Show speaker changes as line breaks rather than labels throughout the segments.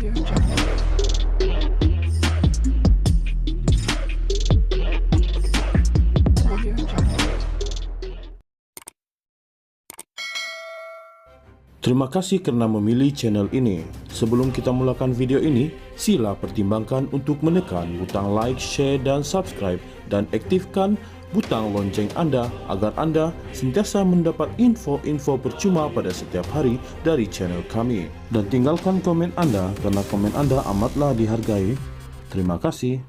Terima kasih kerana memilih channel ini. Sebelum kita mulakan video ini, sila pertimbangkan untuk menekan butang like, share dan subscribe dan aktifkan butang lonceng anda agar anda sentiasa mendapat info-info percuma pada setiap hari dari channel kami. Dan tinggalkan komen anda kerana komen anda amatlah dihargai. Terima kasih.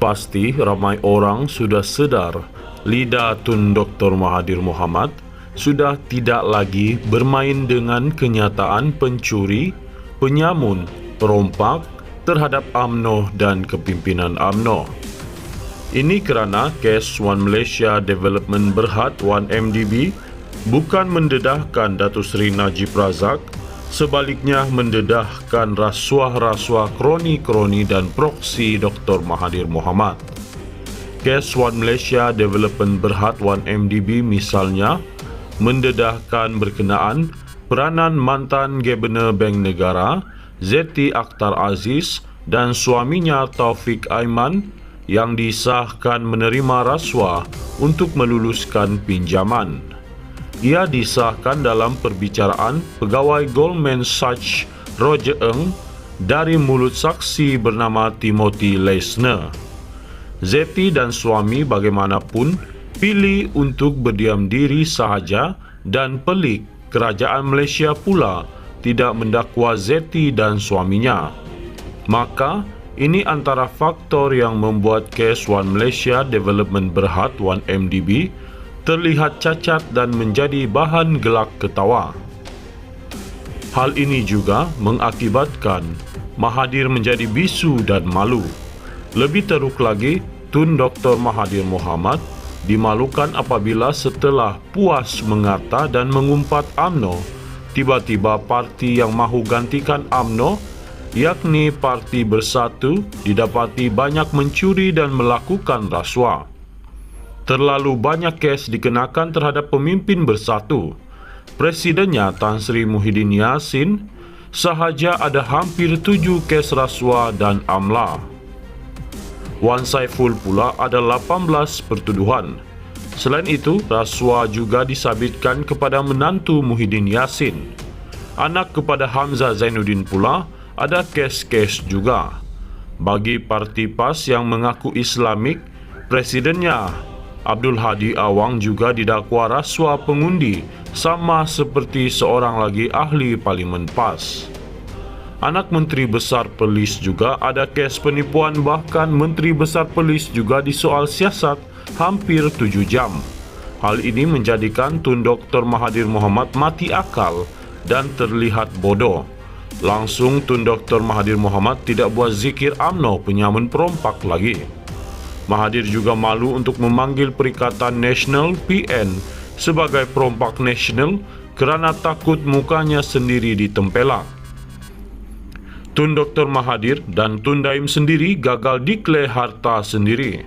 Pasti ramai orang sudah sedar lidah Tun Dr. Mahathir Mohamad sudah tidak lagi bermain dengan kenyataan pencuri, penyamun, perompak terhadap UMNO dan kepimpinan UMNO. Ini kerana kes One Malaysia Development Berhad 1MDB bukan mendedahkan Datuk Seri Najib Razak, sebaliknya mendedahkan rasuah-rasuah kroni-kroni dan proksi Dr. Mahathir Mohamad. Kes One Malaysia Development Berhad 1MDB misalnya mendedahkan berkenaan peranan mantan Gubernur Bank Negara Zeti Akhtar Aziz dan suaminya Taufik Aiman yang disahkan menerima rasuah untuk meluluskan pinjaman. Ia disahkan dalam perbicaraan pegawai Goldman Sachs Roger Ng dari mulut saksi bernama Timothy Leisner. Zeti dan suami bagaimanapun pilih untuk berdiam diri sahaja dan pelik kerajaan Malaysia pula tidak mendakwa Zeti dan suaminya. Maka, ini antara faktor yang membuat kes One Malaysia Development Berhad 1MDB terlihat cacat dan menjadi bahan gelak ketawa. Hal ini juga mengakibatkan Mahathir menjadi bisu dan malu. Lebih teruk lagi, Tun Dr. Mahathir Mohamad dimalukan apabila setelah puas mengata dan mengumpat UMNO, tiba-tiba parti yang mahu gantikan UMNO, yakni Parti Bersatu, didapati banyak mencuri dan melakukan rasuah. Terlalu banyak kes dikenakan terhadap pemimpin Bersatu. Presidennya Tan Sri Muhyiddin Yassin sahaja ada hampir 7 kes rasuah dan amla. Wan Saiful pula ada 18 pertuduhan. Selain itu, rasuah juga disabitkan kepada menantu Muhyiddin Yassin. Anak kepada Hamzah Zainuddin pula ada kes-kes juga. Bagi parti PAS yang mengaku Islamik, presidennya Abdul Hadi Awang juga didakwa rasuah pengundi sama seperti seorang lagi ahli Parlimen PAS. Anak Menteri Besar Perlis juga ada kes penipuan, bahkan Menteri Besar Perlis juga disoal siasat hampir 7 jam. Hal ini menjadikan Tun Dr. Mahathir Mohamad mati akal dan terlihat bodoh. Langsung Tun Dr. Mahathir Mohamad tidak buat zikir UMNO penyamun perompak lagi. Mahathir juga malu untuk memanggil Perikatan Nasional PN sebagai perompak nasional kerana takut mukanya sendiri ditempelak. Tun Dr. Mahathir dan Tun Daim sendiri gagal deklar harta sendiri.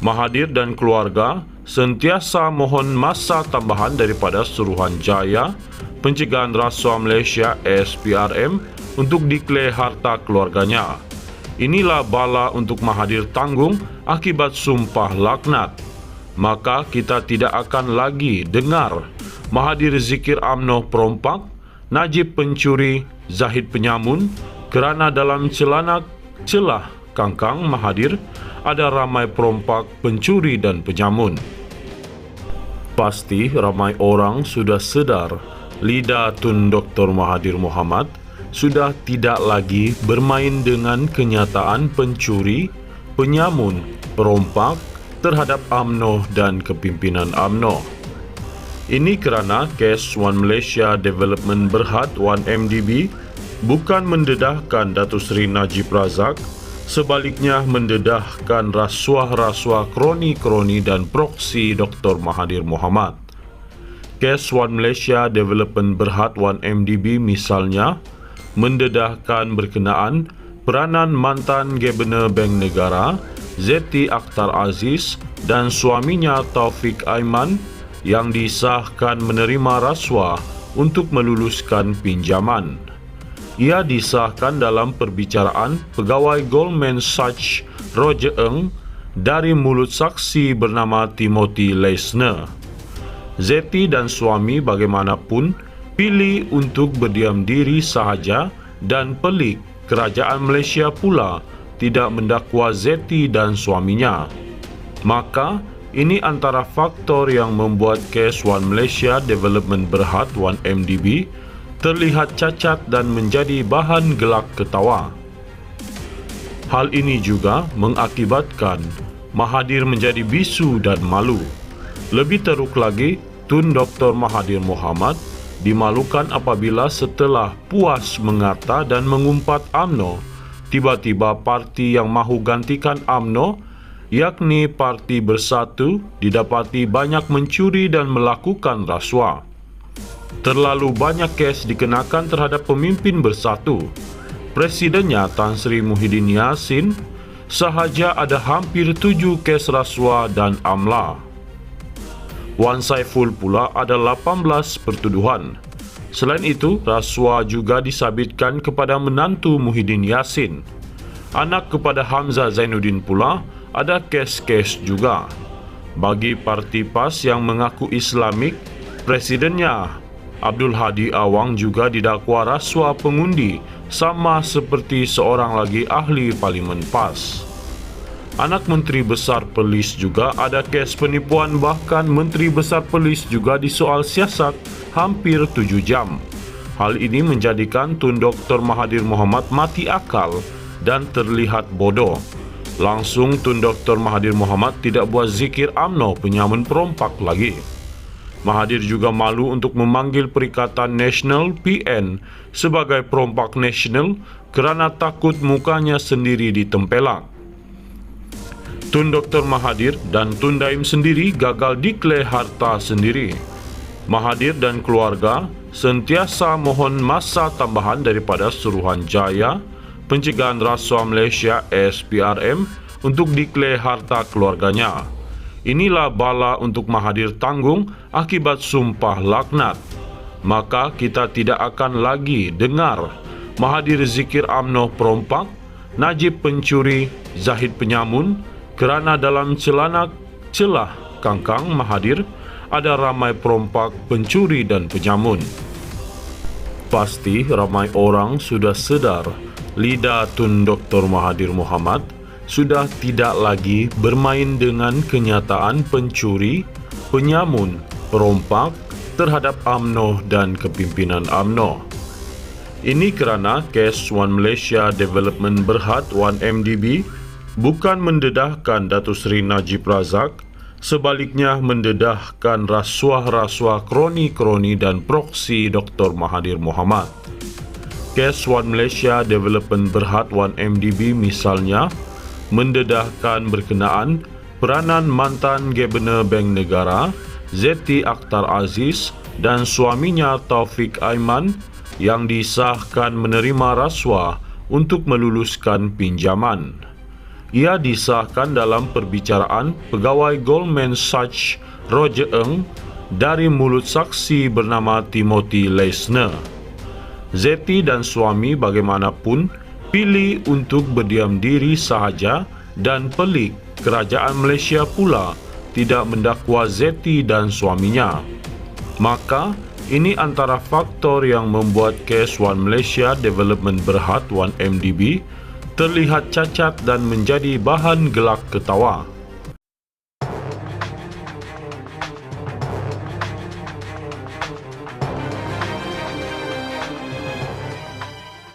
Mahathir dan keluarga sentiasa mohon masa tambahan daripada Suruhanjaya Pencegahan Rasuah Malaysia SPRM untuk deklar harta keluarganya. Inilah bala untuk Mahathir tanggung akibat sumpah laknat. Maka kita tidak akan lagi dengar Mahathir zikir UMNO perompak, Najib pencuri, Zahid penyamun, kerana dalam celah kangkang Mahathir ada ramai perompak, pencuri dan penyamun. Pasti ramai orang sudah sedar lidah Tun Dr. Mahathir Mohamad sudah tidak lagi bermain dengan kenyataan pencuri, penyamun, perompak terhadap UMNO dan kepimpinan UMNO. Ini kerana kes One Malaysia Development Berhad 1MDB bukan mendedahkan Datuk Seri Najib Razak, sebaliknya mendedahkan rasuah-rasuah kroni-kroni dan proksi Dr. Mahathir Mohamad. Kes One Malaysia Development Berhad 1MDB misalnya mendedahkan berkenaan peranan mantan Gubernur Bank Negara Zeti Akhtar Aziz dan suaminya Taufik Aiman yang disahkan menerima rasuah untuk meluluskan pinjaman. Ia disahkan dalam perbicaraan pegawai Goldman Sachs Roger Ng dari mulut saksi bernama Timothy Leisner. Zetty dan suami bagaimanapun pilih untuk berdiam diri sahaja dan pelik kerajaan Malaysia pula tidak mendakwa Zetty dan suaminya. Maka, ini antara faktor yang membuat kes One Malaysia Development Berhad 1MDB terlihat cacat dan menjadi bahan gelak ketawa. Hal ini juga mengakibatkan Mahathir menjadi bisu dan malu. Lebih teruk lagi, Tun Dr. Mahathir Mohamad dimalukan apabila setelah puas mengata dan mengumpat UMNO, tiba-tiba parti yang mahu gantikan UMNO, yakni Parti Bersatu, didapati banyak mencuri dan melakukan rasuah. Terlalu banyak kes dikenakan terhadap pemimpin Bersatu. Presidennya Tan Sri Muhyiddin Yassin sahaja ada hampir 7 kes rasuah dan amla. Wan Saiful pula ada 18 pertuduhan. Selain itu, rasuah juga disabitkan kepada menantu Muhyiddin Yassin. Anak kepada Hamzah Zainuddin pula ada kes-kes juga. Bagi parti PAS yang mengaku Islamik, presidennya Abdul Hadi Awang juga didakwa rasuah pengundi sama seperti seorang lagi ahli parlimen PAS. Anak Menteri Besar Perlis juga ada kes penipuan, bahkan Menteri Besar Perlis juga disoal siasat hampir 7 jam. Hal ini menjadikan Tun Dr. Mahathir Mohamad mati akal dan terlihat bodoh. Langsung Tun Dr. Mahathir Mohamad tidak buat zikir UMNO penyamun perompak lagi. Mahathir juga malu untuk memanggil Perikatan Nasional PN sebagai perompak nasional kerana takut mukanya sendiri ditempelak. Tun Dr. Mahathir dan Tun Daim sendiri gagal declare harta sendiri. Mahathir dan keluarga sentiasa mohon masa tambahan daripada Suruhanjaya Pencegahan Rasuah Malaysia SPRM untuk declare harta keluarganya. Inilah bala untuk Mahathir tanggung akibat sumpah laknat. Maka kita tidak akan lagi dengar Mahathir zikir UMNO perompak, Najib pencuri, Zahid penyamun, kerana dalam celah kangkang Mahathir ada ramai perompak, pencuri dan penyamun. Pasti ramai orang sudah sedar lidah Tun Dr. Mahathir Mohamad sudah tidak lagi bermain dengan kenyataan pencuri, penyamun, perompak terhadap UMNO dan kepimpinan UMNO. Ini kerana kes One Malaysia Development Berhad 1MDB bukan mendedahkan Datuk Seri Najib Razak, sebaliknya mendedahkan rasuah-rasuah kroni-kroni dan proksi Dr. Mahathir Mohamad. Kes One Malaysia Development Berhad 1MDB misalnya mendedahkan berkenaan peranan mantan Gabenor Bank Negara Zetty Akhtar Aziz dan suaminya Taufik Aiman yang disahkan menerima rasuah untuk meluluskan pinjaman. Ia disahkan dalam perbicaraan pegawai Goldman Sachs Roger Ng dari mulut saksi bernama Timothy Leisner. Zetty dan suami bagaimanapun pilih untuk berdiam diri sahaja dan pelik kerajaan Malaysia pula tidak mendakwa Zetty dan suaminya. Maka, ini antara faktor yang membuat kes One Malaysia Development Berhad 1MDB terlihat cacat dan menjadi bahan gelak ketawa.